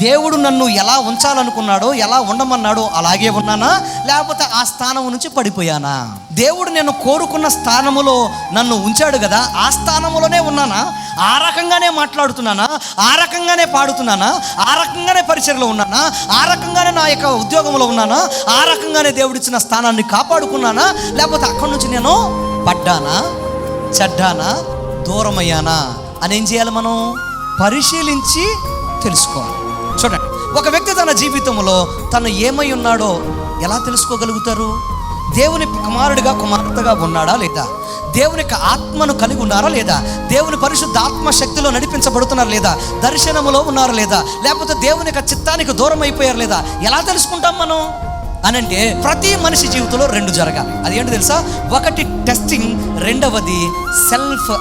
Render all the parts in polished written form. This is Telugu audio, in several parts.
దేవుడు నన్ను ఎలా ఉంచాలనుకున్నాడో, ఎలా ఉండమన్నాడో అలాగే ఉన్నానా, లేకపోతే ఆ స్థానం నుంచి పడిపోయానా? దేవుడు నేను కోరుకున్న స్థానములో నన్ను ఉంచాడు కదా, ఆ స్థానములోనే ఉన్నానా? ఆ రకంగానే మాట్లాడుతున్నానా? ఆ రకంగానే పాడుతున్నానా? ఆ రకంగానే పరిచర్లో ఉన్నానా? ఆ రకంగానే నా యొక్క ఉద్యోగంలో ఉన్నానా? ఆ రకంగానే దేవుడిచ్చిన స్థానాన్ని కాపాడుకున్నానా? లేకపోతే అక్కడి నుంచి నేను పడ్డానా, చెడ్డానా, దూరమయ్యానా అని ఏం చేయాలి? మనం పరిశీలించి తెలుసుకోవాలి. చూడండి, ఒక వ్యక్తి తన జీవితంలో తను ఏమై ఉన్నాడో ఎలా తెలుసుకోగలుగుతారు? దేవుని కుమారుడిగా, కుమార్తెగా ఉన్నాడా లేదా? దేవుని యొక్క ఆత్మను కలిగి ఉన్నారా లేదా? దేవుని పరిశుద్ధ ఆత్మ శక్తిలో నడిపించబడుతున్నారా లేదా? దర్శనములో ఉన్నారా లేదా? లేకపోతే దేవుని యొక్క చిత్తానికి దూరం అయిపోయారు లేదా? ఎలా తెలుసుకుంటాం మనం అనంటే, ప్రతి మనిషి జీవితంలో రెండు జరగాలి. అది ఏంటో తెలుసా? ఒకటి టెస్టింగ్, రెండవది సెల్ఫ్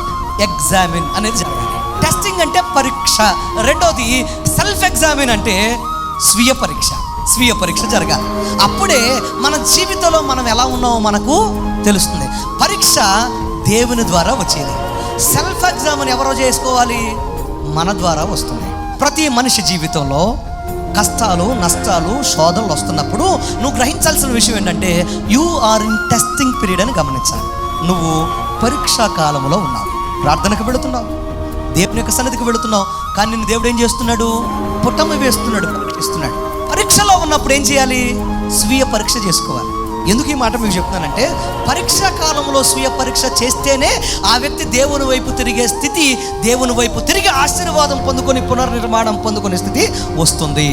ఎగ్జామిన్ అనేది జరగాలి. టెస్టింగ్ అంటే పరీక్ష, రెండవది సెల్ఫ్ ఎగ్జామిన్ అంటే స్వీయ పరీక్ష జరగాలి. అప్పుడే మన జీవితంలో మనం ఎలా ఉన్నామో మనకు తెలుస్తుంది. పరీక్ష దేవుని ద్వారా వచ్చేది. సెల్ఫ్ ఎగ్జామిన్ ఎవరో చేసుకోవాలి? మన ద్వారా వస్తుంది. ప్రతి మనిషి జీవితంలో కష్టాలు, నష్టాలు, శోధనలు వస్తున్నప్పుడు నువ్వు గ్రహించాల్సిన విషయం ఏంటంటే, you are in testing period అని గమనించాలి. నువ్వు పరీక్షా కాలంలో ఉన్నావు. ప్రార్థనకు వెళుతున్నావు, దేవుని యొక్క సన్నిధికి వెళుతున్నావు, కానీ నిన్ను దేవుడు ఏం చేస్తున్నాడు? పుట్టమ వేస్తున్నాడు, పరీక్షిస్తున్నాడు. పరీక్షలో ఉన్నప్పుడు ఏం చేయాలి? స్వీయ పరీక్ష చేసుకోవాలి. ఎందుకు ఈ మాట మీకు చెప్తున్నానంటే, పరీక్షా కాలంలో స్వీయ పరీక్ష చేస్తేనే ఆ వ్యక్తి దేవుని వైపు తిరిగే స్థితి, దేవుని వైపు తిరిగి ఆశీర్వాదం పొందుకొని పునర్నిర్మాణం పొందుకునే స్థితి వస్తుంది.